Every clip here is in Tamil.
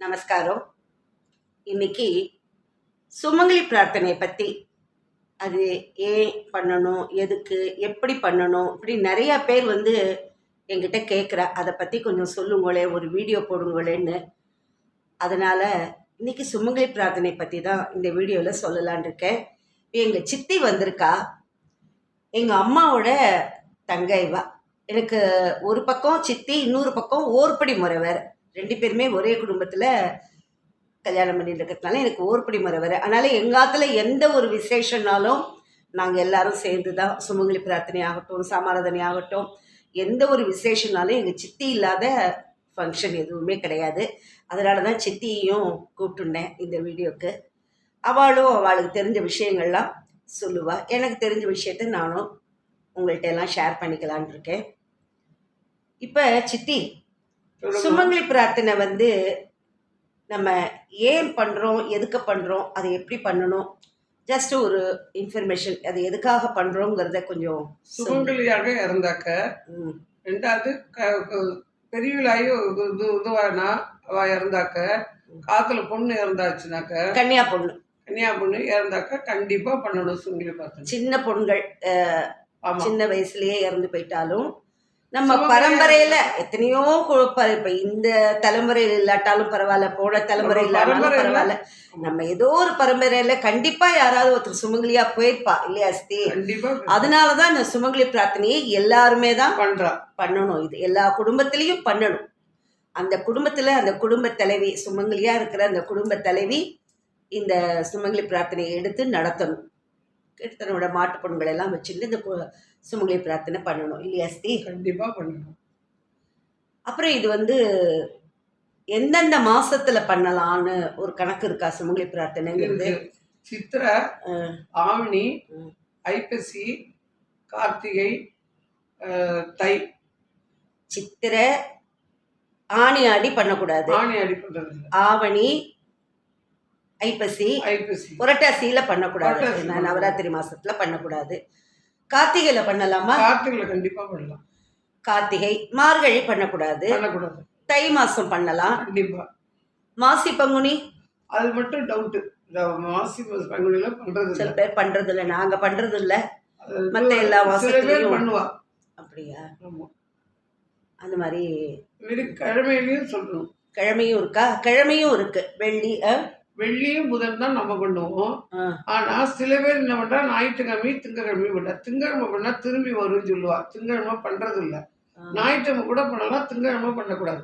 நமஸ்காரம். இன்னைக்கு சுமங்கலி பிரார்த்தனை பற்றி, அது ஏன் பண்ணணும், எதுக்கு, எப்படி பண்ணணும், இப்படி நிறையா பேர் என்கிட்ட கேட்குறா. அதை பற்றி கொஞ்சம் சொல்லுங்களே, ஒரு வீடியோ போடுங்களேன்னு. அதனால் இன்னைக்கு சுமங்கலி பிரார்த்தனை பற்றி தான் இந்த வீடியோவில் சொல்லலான் இருக்கேன். எங்கள் சித்தி வந்திருக்கா, எங்கள் அம்மாவோட தங்கைவா. எனக்கு ஒரு பக்கம் சித்தி, இன்னொரு பக்கம் ஓர்படி முறை வேறு. ரெண்டு பேருமே ஒரே குடும்பத்தில் கல்யாணம் பண்ணிட்டு இருக்கிறதுனால எனக்கு ஓர்படி முறை வேறு. அதனால் எங்காத்துல எந்த ஒரு விசேஷனாலும் நாங்கள் எல்லாரும் சேர்ந்து தான், சுமங்கலி பிரார்த்தனை ஆகட்டும், சமாராதனை ஆகட்டும், எந்த ஒரு விசேஷனாலும் எங்கள் சித்தி இல்லாத ஃபங்க்ஷன் எதுவுமே கிடையாது. அதனால தான் சித்தியையும் கூப்பிட்டுனேன் இந்த வீடியோவுக்கு. அவளுக்கு தெரிஞ்ச விஷயங்கள்லாம் சொல்லுவாள். எனக்கு தெரிஞ்ச விஷயத்த நானும் உங்கள்கிட்ட எல்லாம் ஷேர் பண்ணிக்கலான் இருக்கேன். இப்போ சித்தி, சுமங்கலி பிரார்த்தனை நம்ம ஏன் பண்ணுறோம், எதுக்கு பண்ணுறோம், அதை எப்படி பண்ணணும், ஜஸ்ட் ஒரு இன்ஃபர்மேஷன், அது எதுக்காக பண்ணுறோங்கிறத கொஞ்சம். சுமங்கலியாக இறந்தாக்க, ரெண்டாவது பெரியவளாயி இதுவானா அவ இறந்தாக்க, காத்துல பொண்ணு இறந்தாச்சுனாக்க, கன்னியா பொண்ணு இறந்தாக்க கண்டிப்பா பண்ணணும் சுமங்கலி பிரார்த்தனை. சின்ன பொண்கள் சின்ன வயசுலயே இறந்து போயிட்டாலும் நம்ம பரம்பரையில எத்தனையோ குழப்பம். இப்ப இந்த தலைமுறையில் இல்லாட்டாலும் பரவாயில்ல, போன தலைமுறை இல்லாட்டாலும் பரவாயில்ல, நம்ம ஏதோ ஒரு பரம்பரையில கண்டிப்பா யாராவது ஒருத்தர் சுமங்கலியா போயிருப்பா இல்லையா அஸ்தி? அதனாலதான் இந்த சுமங்கலி பிரார்த்தனையை எல்லாருமே தான் பண்ணணும். இது எல்லா குடும்பத்திலையும் பண்ணணும். அந்த குடும்பத்துல அந்த குடும்ப தலைவி, சுமங்கலியா இருக்கிற அந்த குடும்ப தலைவி இந்த சுமங்கலி பிரார்த்தனையை எடுத்து நடத்தணும். தன்னோட மாட்டு பொண்கள் எல்லாம் வச்சுட்டு இந்த சுமங்கலி பிரார்த்தனை பண்ணணும் இல்லையா அஸ்தி? கண்டிப்பா பண்ணணும். அப்புறம் இது எந்தெந்த மாசத்துல பண்ணலாம்னு ஒரு கணக்கு இருக்கா சுமங்கலி பிரார்த்தனைங்கிறது? சித்திரை, ஆவணி, ஐப்பசி, கார்த்திகை, தை. சித்திரை, ஆணி ஆடி பண்ணக்கூடாது. ஆவணி, ஐப்பசி, புரட்டாசியில பண்ணக்கூடாது. நவராத்திரி மாசத்துல பண்ணக்கூடாது. கார்த்திகையில பண்ணலாமா? கார்த்திகையில கண்டிப்பா பண்ணலாம். கார்த்திகை, மார்கழி பண்ணக்கூடாது. தை மாசம் பண்ணலாம் கண்டிப்பா. மாசி பங்குனி அது மட்டும் டவுட். மாசி பங்குனில பண்றது சில பேர் பண்றது இல்லை, நாங்க பண்றது இல்லை. மத்த எல்லா மாசத்துலயும் பண்ணுவா. அப்படியா? அந்த மாதிரி கிழமையிலையும் சொல்லணும். கிழமையும் இருக்கா? கிழமையும் இருக்கு. வெள்ளியும் புதன் தான் நம்ம பண்ணுவோம். ஆனா சில பேர் என்ன பண்றா, ஞாயிற்றுக்கிழமை திங்கக்கிழமையும் பண்ண, திங்கக்கிழமை பண்ணா திரும்பி வரும்னு சொல்லுவா. திங்கக்கிழமை பண்றது இல்ல, ஞாயிற்றுக்கிழமை கூட பண்ணலாம், திங்கக்கிழமை பண்ணக்கூடாது.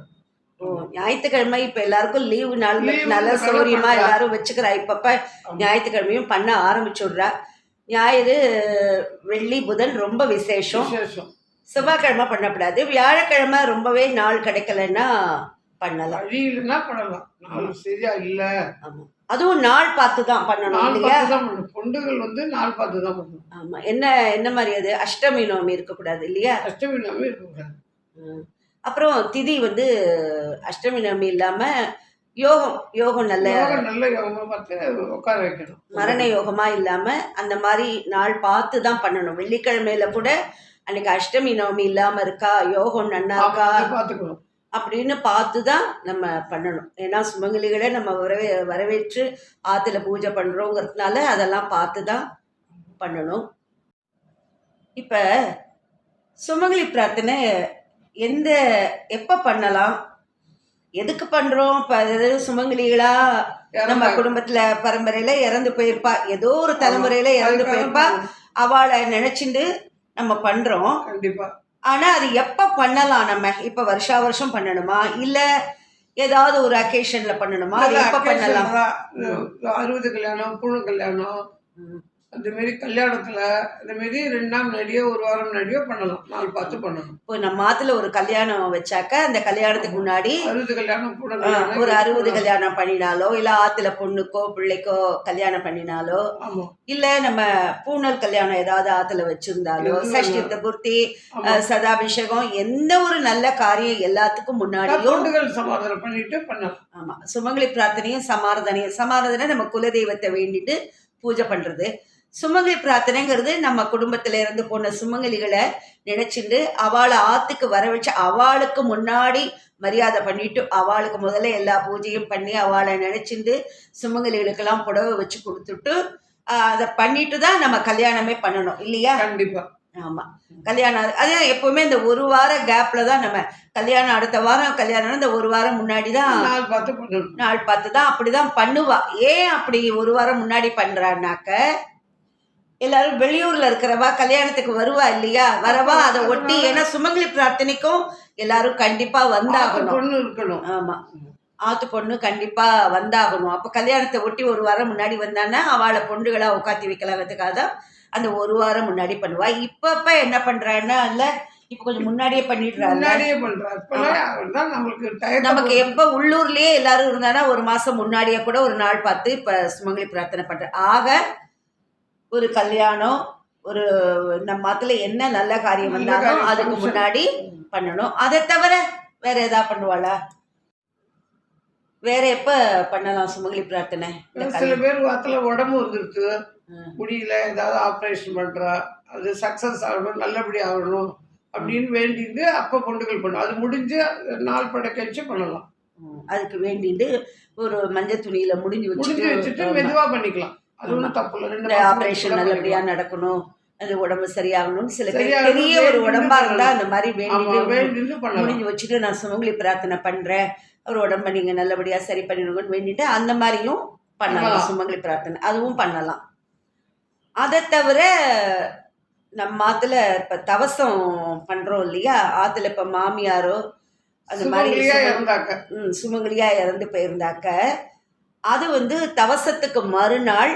ஞாயிற்றுக்கிழமை இப்ப எல்லாருக்கும் லீவு நாள், நல்ல சௌரியமா எல்லாரும் வச்சுக்கிறா. இப்பப்ப ஞாயிற்றுக்கிழமையும் பண்ண ஆரம்பிச்சுடுறா. ஞாயிறு, வெள்ளி, புதன் ரொம்ப விசேஷம். செவ்வாய்க்கிழமை பண்ணக்கூடாது. வியாழக்கிழமை ரொம்பவே நாள் கிடைக்கலன்னா பண்ணலாம். வழியிலன்னா பண்ணலாம். நாள் சரியா இல்ல, அதுவும் நாள் பார்த்து தான் பண்ணணும் இல்லையா? பொண்டுகள் நாள் பார்த்து தான் பண்ணணும். ஆமா. என்ன மாதிரி அது? அஷ்டமி நவமி இருக்கக்கூடாது இல்லையா? அஷ்டமி நவமி இருக்கக்கூடாது. அப்புறம் திதி அஷ்டமி நவமி இல்லாம யோகம் நல்ல யோகமா பார்த்து உட்கார வைக்கணும். மரண யோகமா இல்லாம அந்த மாதிரி நாள் பார்த்து தான் பண்ணணும். வெள்ளிக்கிழமையில கூட அன்னைக்கு அஷ்டமி நவமி இல்லாம இருக்கா, யோகம் நன்னா இருக்கா பார்த்துக்கணும் அப்படின்னு பார்த்து தான் நம்ம பண்ணணும். ஏன்னா சுமங்கலிகளை நம்ம வரவேற்று ஆற்றுல பூஜை பண்ணுறோங்கிறதுனால அதெல்லாம் பார்த்து தான் பண்ணணும். இப்போ சுமங்கலி பிரார்த்தனை எப்போ பண்ணலாம், எதுக்கு பண்ணுறோம்? இப்போ அதாவது சுமங்கலிகளாக நம்ம குடும்பத்தில் பரம்பரையில் இறந்து போயிருப்பா, ஏதோ ஒரு தலைமுறையில் இறந்து போயிருப்பா, அவளை நினச்சிட்டு நம்ம பண்ணுறோம். கண்டிப்பாக. ஆனா அது எப்ப பண்ணலாம்? நம்ம இப்ப வருஷம் பண்ணணுமா, இல்ல ஏதாவது ஒரு அக்கேஷன்ல பண்ணணுமா? அது எப்ப பண்ணலாம்? 60 கல்யாணம், பூணு கல்யாணம், அந்த மாரி கல்யாணத்துல இந்த மாரி 2 நாள் முன்னாடியோ 1 வாரம் முன்னாடியோ பண்ணலாம். நாள் பார்த்து பண்ணணும். இப்போ நம்ம ஆத்துல ஒரு கல்யாணம் வச்சாக்க அந்த கல்யாணத்துக்கு முன்னாடி 60 கல்யாணம், ஒரு 60 கல்யாணம் பண்ணினாலோ, இல்ல ஆத்துல பொண்ணுக்கோ பிள்ளைக்கோ கல்யாணம் பண்ணினாலோ, இல்ல நம்ம பூணல் கல்யாணம் ஏதாவது ஆத்துல வச்சிருந்தாலோ, சஷ்டி பூர்த்தி, சதாபிஷேகம், எந்த ஒரு நல்ல காரியம் எல்லாத்துக்கும் முன்னாடியும் சமாதானம் பண்ணிட்டு பண்ணலாம். ஆமா. சுமங்கலி பிரார்த்தனையும் சமாராதனை நம்ம குலதெய்வத்தை வேண்டிட்டு பூஜை பண்றது. சுமங்கலி பிரார்த்தனைங்கிறது நம்ம குடும்பத்துல இருந்து போன சுமங்கலிகளை நினைச்சுட்டு அவளை ஆத்துக்கு வர வச்சு அவளுக்கு முன்னாடி மரியாதை பண்ணிட்டு அவளுக்கு முதல்ல எல்லா பூஜையும் பண்ணி அவளை நினைச்சுட்டு சுமங்கலிகளுக்கெல்லாம் புடவை வச்சு கொடுத்துட்டு அதை பண்ணிட்டு தான் நம்ம கல்யாணமே பண்ணணும் இல்லையா? கண்டிப்பா. ஆமா, கல்யாணம் அதே எப்பவுமே இந்த ஒரு வார கேப்ல தான் நம்ம கல்யாணம், அடுத்த வாரம் கல்யாணம், இந்த ஒரு வாரம் முன்னாடி தான் நாள் பார்த்து தான் அப்படிதான் பண்ணுவா. ஏன் அப்படி ஒரு வாரம் முன்னாடி பண்றான்னாக்க, எல்லாரும் வெளியூர்ல இருக்கிறவா கல்யாணத்துக்கு வருவா இல்லையா, வரவா அதை ஒட்டி. ஏன்னா சுமங்கலி பிரார்த்தனைக்கும் எல்லாரும் கண்டிப்பா வந்தாகணும். ஆமா, ஆத்து பொண்ணு கண்டிப்பா வந்தாகணும். அப்ப கல்யாணத்தை ஒட்டி ஒரு வாரம் முன்னாடி வந்தான்னா அவளை பொண்ணுகளா உட்காத்தி வைக்கலாங்கிறதுக்காக தான் அந்த ஒரு வாரம் முன்னாடி பண்ணுவா. இப்ப என்ன பண்றான்னா இல்ல, இப்ப கொஞ்சம் முன்னாடியே பண்ணிடுறாங்க. நமக்கு எப்ப உள்ளூர்லயே எல்லாரும் இருந்தானா ஒரு மாசம் முன்னாடியே கூட ஒரு நாள் பார்த்து இப்ப சுமங்கலி பிரார்த்தனை பண்ற. ஆக ஒரு கல்யாணம், ஒரு நம்ம மதத்துல என்ன நல்ல காரியம் வந்தாலும் அதுக்கு முன்னாடி பண்ணணும். அதை தவிர வேற ஏதாவது பண்ணுவாளா? வேற எப்ப பண்ணலாம் சுமங்கலி பிரார்த்தனை? சில பேர் வாத்துல உடம்பு வந்துருக்கு, முடியல, ஏதாவது ஆப்ரேஷன் பண்றா, அது சக்சஸ் ஆகணும், நல்லபடி ஆகணும் அப்படின்னு வேண்டிட்டு அப்ப பொண்டுகள் பண்ணும். அது முடிஞ்சு நாள் படைக்க வச்சு பண்ணலாம். அதுக்கு வேண்டிட்டு ஒரு மஞ்சள் துணியில முடிஞ்சு வச்சுட்டு மெதுவா பண்ணிக்கலாம். அது ஒன்றும் தப்பு இல்லை. ஆப்ரேஷன் நல்லபடியா நடக்கணும், அது உடம்பு சரியாகணும்னு சில பேர் பெரிய ஒரு உடம்பா இருந்தா அந்த மாதிரி வேண்டிட்டு முடிஞ்சு வச்சுட்டு நான் சுமங்கலி பிரார்த்தனை பண்றேன், அவர் உடம்ப நீங்க நல்லபடியா சரி பண்ணிடுங்கன்னு வேண்டிட்டு அந்த மாதிரியும் பண்ணலாம் சுமங்கலி பிரார்த்தனை. அதுவும் பண்ணலாம். அதை தவிர நம்ம ஆத்துல இப்ப தவசம் பண்றோம் இல்லையா, ஆத்துல இப்ப மாமியாரோ அந்த மாதிரி சுமங்கலியா இறந்து போயிருந்தாக்க, அது தவசத்துக்கு மறுநாள்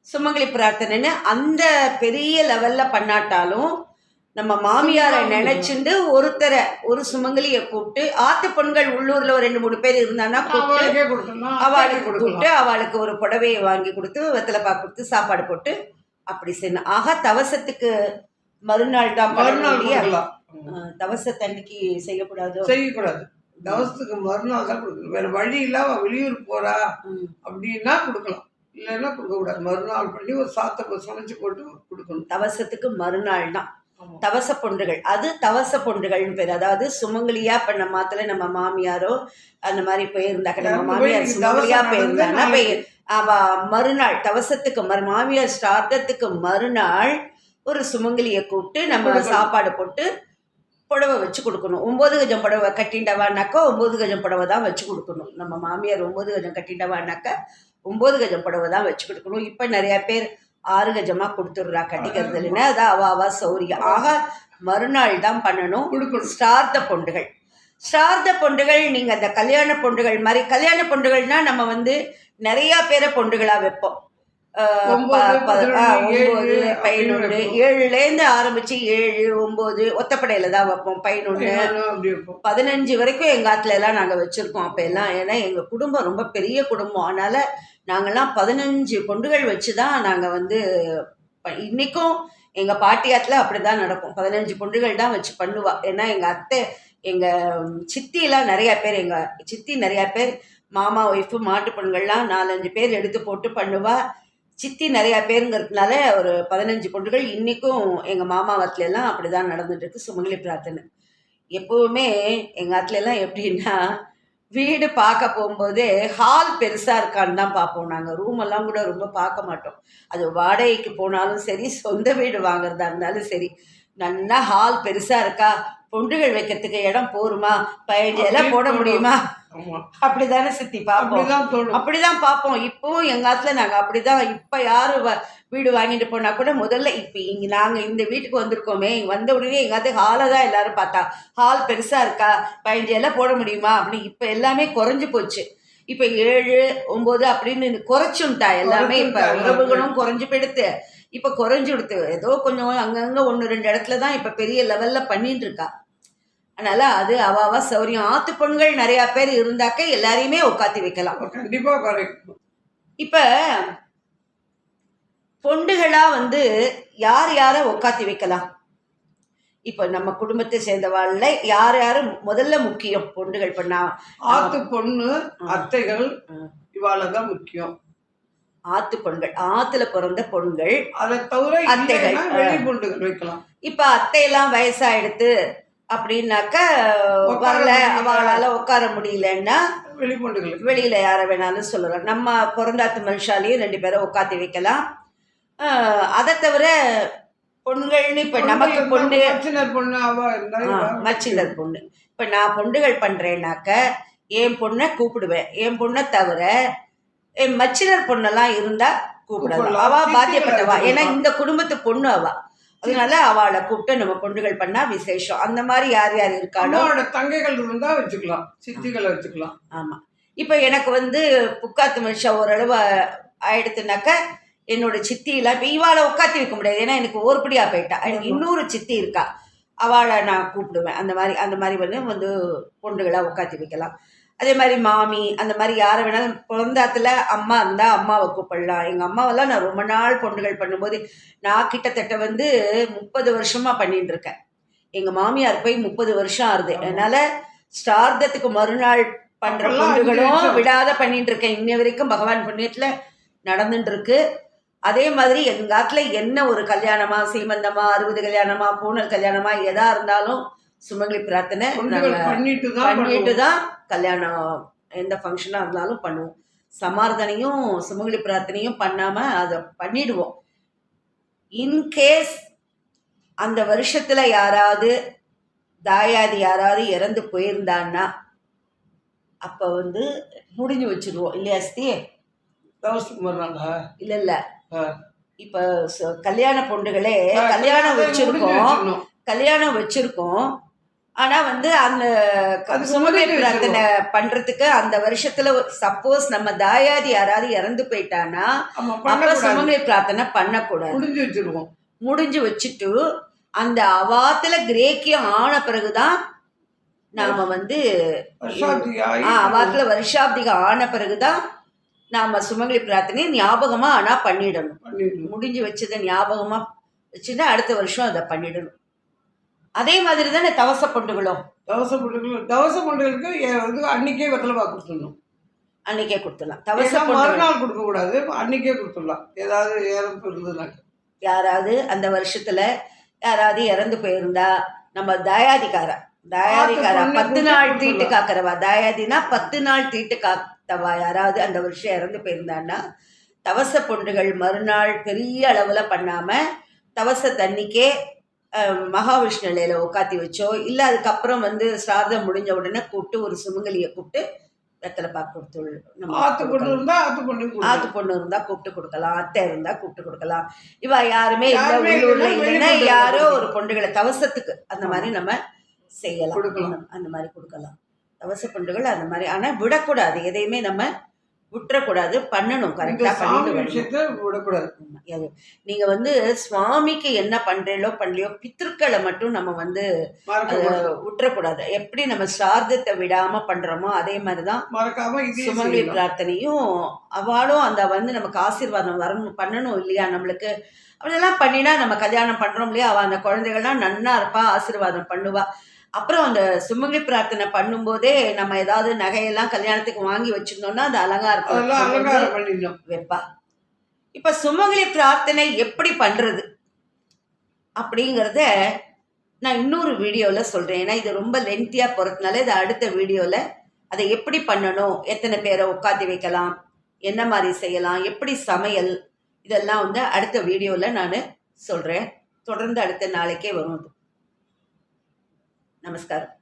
சுமங்கலி பிரார்த்தனைன்னு அந்த பெரிய லெவல்ல பண்ணாட்டாலும் நம்ம மாமியாரை நினைச்சுட்டு ஒருத்தரை ஒரு சுமங்கலிய கூப்பிட்டு, ஆத்து பெண்கள் உள்ளூர்ல ஒரு 2-3 பேர் இருந்தான்னா அவளுக்கு கூப்பிட்டு அவளுக்கு ஒரு புடவையை வாங்கி கொடுத்து வெத்தலைப்பா கொடுத்து சாப்பாடு போட்டு அப்படி செய்யணும். ஆக தவசத்துக்கு மறுநாள் தான் பண்ணலாம். தவசத்தன்னைக்கு செய்யக்கூடாது. தவசத்துக்கு மறுநாள் தான் கொடுக்கணும். வேற வழி இல்ல, வெளியூர் போறா அப்படின்னா கொடுக்கலாம், இல்லைன்னா கொடுக்க கூடாது. மறுநாள் பண்ணி ஒரு சாத்தை சமைச்சு போட்டு கொடுக்கணும். தவசத்துக்கு மறுநாள் தான் தவச பொண்டுகள். அது தவச பொண்டுகள்னு பேர். அதாவது சுமங்கலியா பண்ண மாத்திர நம்ம மாமியாரோ அந்த மாதிரி போயிருந்தாக்க, நம்ம மாமியார் சுமங்கலியா போயிருந்தாங்கன்னா அவ மறுநாள் தவசத்துக்கு மாமியார் ஸ்ரார்த்தத்துக்கு மறுநாள் ஒரு சுமங்கலியை கூப்பிட்டு நம்ம சாப்பாடு போட்டு புடவை வச்சு கொடுக்கணும். 9 கஜம் புடவை கட்டிண்டவானாக்கா 9 கஜம் புடவை தான் வச்சு கொடுக்கணும். நம்ம மாமியார் 9 கஜம் கட்டிண்டவானாக்கா 9 கஜம் புடவை தான் வச்சு கொடுக்கணும். இப்போ நிறைய பேர் 6 கஜமா கொடுத்துடுறா கட்டிக்கிறது இல்லைன்னா, அதான் அவ சௌரியம். ஆக மறுநாள் தான் பண்ணணும் ஸ்ரார்த்த பொண்டுகள். ஸ்ரார்த்த பொண்டுகள் நீங்க அந்த கல்யாண பொண்டுகள் மாதிரி, கல்யாண பொண்டுகள்னா நம்ம நிறைய பேரை பொண்டுகளா வைப்போம். 9, 11, 7லேருந்து ஆரம்பிச்சு 7, 9 ஒத்தப்படையில தான் வைப்போம். 11, 15 வரைக்கும் எங்க ஆத்துல எல்லாம் நாங்க வச்சிருக்கோம் அப்ப எல்லாம். ஏன்னா எங்க குடும்பம் ரொம்ப பெரிய குடும்பம், அதனால நாங்கெல்லாம் 15 பொண்டுகள் வச்சுதான் நாங்க இன்னைக்கும் எங்க பாட்டியாத்துல அப்படிதான் நடக்கும். 15 பொண்டுகள் தான் வச்சு பண்ணுவா. ஏன்னா எங்க அத்தை, எங்க சித்திலாம் நிறைய பேர், எங்க சித்தி நிறைய பேர், மாமா ஒய்ஃபு மாட்டு பெண்கள்லாம் 4-5 பேர் எடுத்து போட்டு பண்ணுவா. சித்தி நிறையா பேருங்கிறதுனால ஒரு 15 பொண்டுகள் இன்னைக்கும் எங்கள் மாமா வாத்துல எல்லாம் அப்படிதான் நடந்துட்டு இருக்கு சுமங்கலி பிரார்த்தனை. எப்பவுமே எங்கள் ஆத்துல எல்லாம் எப்படின்னா, வீடு பார்க்க போகும்போதே ஹால் பெருசாக இருக்கான்னு தான் பார்ப்போம். நாங்கள் ரூம் எல்லாம் கூட ரொம்ப பார்க்க மாட்டோம். அது வாடகைக்கு போனாலும் சரி, சொந்த வீடு வாங்குறதா இருந்தாலும் சரி, நல்லா ஹால் பெருசாக இருக்கா, பொண்டுகள் வைக்கிறதுக்கு இடம் போருமா, 15 இலை போட முடியுமா, அப்படிதானே சித்தி பார்ப்போம். அப்படிதான் பார்ப்போம். இப்பவும் எங்க ஆத்துல நாங்க அப்படிதான். இப்ப யாரு வீடு வாங்கிட்டு போனா கூட முதல்ல இப்ப இங்க நாங்க இந்த வீட்டுக்கு வந்திருக்கோமே, வந்த உடனே எங்க ஆத்து ஹாலை தான் எல்லாரும் பார்த்தா, ஹால் பெருசா இருக்கா, 15 எல்லாம் போட முடியுமா அப்படின்னு. இப்ப எல்லாமே குறைஞ்சு போச்சு. இப்ப 7, 9 அப்படின்னு குறைச்சுட்டா எல்லாமே. இப்ப உறவுகளும் குறைஞ்சு போயிடுத்து. இப்ப குறைஞ்சு கொடுத்து ஏதோ கொஞ்சம் அங்கங்க 1-2 இடத்துலதான் இப்ப பெரிய லெவல்ல பண்ணிட்டு இருக்கா. அதனால அது அவ சௌரியம். ஆத்து பெண்கள் நிறைய பேர் இருந்தாக்க எல்லாரையுமே உட்காத்தி வைக்கலாம். கண்டிப்பா. இப்ப பொண்டுகளா யார் யார உட்காத்தி வைக்கலாம்? இப்ப நம்ம குடும்பத்தை சேர்ந்தவாழ்ல யார் யாரு முதல்ல முக்கியம் பொண்டுகள் பண்ணா? ஆத்து பொண்ணு, அத்தைகள், இவாளதான் முக்கியம். ஆத்து பொண்கள், ஆத்துல பிறந்த பொண்கள், அதை தவிர அத்தைகள். இல்லைன்னா வெளி பொண்டுகள் வைக்கலாம். இப்ப அத்தையெல்லாம் வயசாயிடுத்து அப்படின்னாக்க உட்கார வரல, முடியல. அவளால உட்கார முடியலன்னா வெளி பொண்டுகளுக்கு வெளியில யார வேணாலும் சொல்லலாம். நம்ம பிறந்தாத்து மனுஷாலையும் 2 பேரை உட்காத்தி வைக்கலாம். அதை தவிர பொண்கள்னு இப்ப நமக்கு பொண்ணு மச்சினர் பொண்ணு அவ இருந்தா மச்சினர் பொண்ணு. இப்ப நான் பொண்டுகள் பண்றேன்னாக்க என் பொண்ணை கூப்பிடுவேன். என் பொண்ணை தவிர என் மச்சினர் பொண்ணெல்லாம் இருந்தா கூப்பிடலாம். அவ பாத்தியப்பட்டவா, ஏன்னா இந்த குடும்பத்து பொண்ணு அவ. அதனால அவளை கூப்பிட்டு நம்ம பொண்ணுகள் பண்ணா விசேஷம். அந்த மாதிரி யார் யார் இருக்காளோ தங்கைகள் இருந்தா வச்சுக்கலாம், சித்திகளை வச்சுக்கலாம். ஆமா. இப்ப எனக்கு வந்து புக்காத்து மனுஷா ஓரளவு ஆயிடுத்துனாக்க என்னோட சித்தி எல்லாம் இப்ப இவாளை உட்காத்தி வைக்க முடியாது, ஏன்னா எனக்கு ஓர்படியா போயிட்டா. எனக்கு இன்னொரு சித்தி இருக்கா, அவளை நான் கூப்பிடுவேன். அந்த மாதிரி வந்து பொண்ணுகளா உட்காத்தி வைக்கலாம். அதே மாதிரி மாமி, அந்த மாதிரி யாரை வேணாலும். பிறந்தாத்துல அம்மா இருந்தா அம்மாவை கூப்பிடலாம். எங்க அம்மாவெல்லாம் நான் ரொம்ப நாள் பொண்ணுகள் பண்ணும்போது நான் கிட்டத்தட்ட வந்து 30 வருஷமா பண்ணிட்டு இருக்கேன். எங்க மாமியார் போய் 30 வருஷம் ஆகுது. அதனால ஸ்டார்தத்துக்கு மறுநாள் பண்ற பொண்ணுகளும் விடாத பண்ணிட்டு இருக்கேன். இன்ன வரைக்கும் பகவான் புண்ணியத்துல நடந்துட்டு இருக்கு. அதே மாதிரி எங்க ஆத்துல என்ன ஒரு கல்யாணமா, சீமந்தமா, 60 கல்யாணமா, பூனல் கல்யாணமா, எதா இருந்தாலும் சுமங்கலி பிரார்த்தனை பண்ணிட்டு தான் கல்யாணம், எந்த ஃபங்க்ஷனா இருந்தாலும் பண்ணுவோம். சமார்த்தனையும் சுமங்கலி பிரார்த்தனையும் பண்ணாம அதை பண்ணிடுவோம். இன்கேஸ் அந்த வருஷத்துல யாராவது தாயாதி யாராவது இறந்து போயிருந்தான்னா அப்ப வந்து முடிஞ்சு வச்சிருவோம் இல்லையா ஸ்தி? இல்ல இப்ப கல்யாண பொண்ணுகளே கல்யாணம் வச்சிருக்கோம். ஆனா வந்து அந்த சுமங்கலி பிரார்த்தனை பண்றதுக்கு அந்த வருஷத்துல சப்போஸ் நம்ம தாயாதி யாராவது இறந்து போயிட்டானா அப்ப சுமங்கலி பிரார்த்தனை பண்ணக்கூடாது. முடிஞ்சு வச்சுட்டு அந்த அவாத்துல கிரேக்கியம் ஆன பிறகுதான் நாம வந்து அவாத்துல வருஷாப்திகம் ஆன பிறகுதான் நாம சுமங்கலி பிரார்த்தனையை ஞாபகமா ஆனா பண்ணிடணும். முடிஞ்சு வச்சதை ஞாபகமா வச்சுன்னா அடுத்த வருஷம் அதை பண்ணிடணும். அதே மாதிரி தானே தவச பொண்டுகளும். தவச பொண்டுகளுக்கு அன்னைக்கே வெத்தலை பாக்கு கொடுத்துடணும். அன்னைக்கே கொடுத்துடலாம். தவச மறுநாள் கொடுக்க கூடாது, அன்னைக்கே கொடுத்துடலாம். ஏதாவது இறப்பு இருந்ததுனாக்க யாராவது அந்த வருஷத்துல யாராவது இறந்து போயிருந்தா நம்ம தாயாதிக்கார 10 நாள் தீட்டு காக்கிறவா, தாயாதினா 10 நாள் தீட்டு காத்தவா யாராவது அந்த வருஷம் இறந்து போயிருந்தான்னா தவச பொண்டுகள் மறுநாள் பெரிய அளவுல பண்ணாம தவச தண்ணிக்கே மகாவிஷ்ணு நிலையில உட்காத்தி வச்சோ, இல்ல அதுக்கப்புறம் வந்து சாதம் முடிஞ்ச உடனே கூப்பிட்டு ஒரு சுமங்கலியை கூப்பிட்டு வெத்தலை பாக்கு கொடுத்து, ஆத்து பொண்ணு இருந்தா கூப்பிட்டு கொடுக்கலாம், அத்தை இருந்தா கூப்பிட்டு கொடுக்கலாம். இவ யாருமே இல்ல உள்ளூர்ல இல்லைன்னா யாரோ ஒரு பொண்டுகளை தவசத்துக்கு அந்த மாதிரி நம்ம செய்யலாம். அந்த மாதிரி கொடுக்கலாம் தவச பொண்டுகள் அந்த மாதிரி. ஆனா விடக்கூடாது, எதையுமே நம்ம விட்டுறக்கூடாது, பண்ணணும், கரெக்டா பண்ணிட்டு விடக்கூடாது. நீங்க வந்து சுவாமிக்கு என்ன பண்றீங்களோ பண்ணலையோ பித்திருக்களை மட்டும் நம்ம வந்து விட்டுறக்கூடாது. எப்படி நம்ம சார்தத்தை விடாம பண்றோமோ அதே மாதிரிதான் சுமங்கலி பிரார்த்தனையும். அவளும் அந்த வந்து நமக்கு ஆசீர்வாதம் வரணும், பண்ணணும் இல்லையா நம்மளுக்கு. அப்படியெல்லாம் பண்ணினா நம்ம கல்யாணம் பண்றோம் இல்லையா, அவ அந்த குழந்தைகள்லாம் நன்னா இருப்பா, ஆசீர்வாதம் பண்ணுவா. அப்புறம் அந்த சுமங்கலி பிரார்த்தனை பண்ணும்போதே நம்ம ஏதாவது நகையெல்லாம் கல்யாணத்துக்கு வாங்கி வச்சிருந்தோம்னா அது அலங்காரம் வைப்பா. இப்ப சுமங்கலி பிரார்த்தனை எப்படி பண்றது அப்படிங்கிறத நான் இன்னொரு வீடியோல சொல்றேன். ஏன்னா இது ரொம்ப லென்த்தியா போறதுனால இது அடுத்த வீடியோல அதை எப்படி பண்ணணும், எத்தனை பேரை உட்காந்து வைக்கலாம், என்ன மாதிரி செய்யலாம், எப்படி சமையல், இதெல்லாம் வந்து அடுத்த வீடியோல நான் சொல்றேன். தொடர்ந்து அடுத்த நாளைக்கே வரும். நமஸ்காரம்.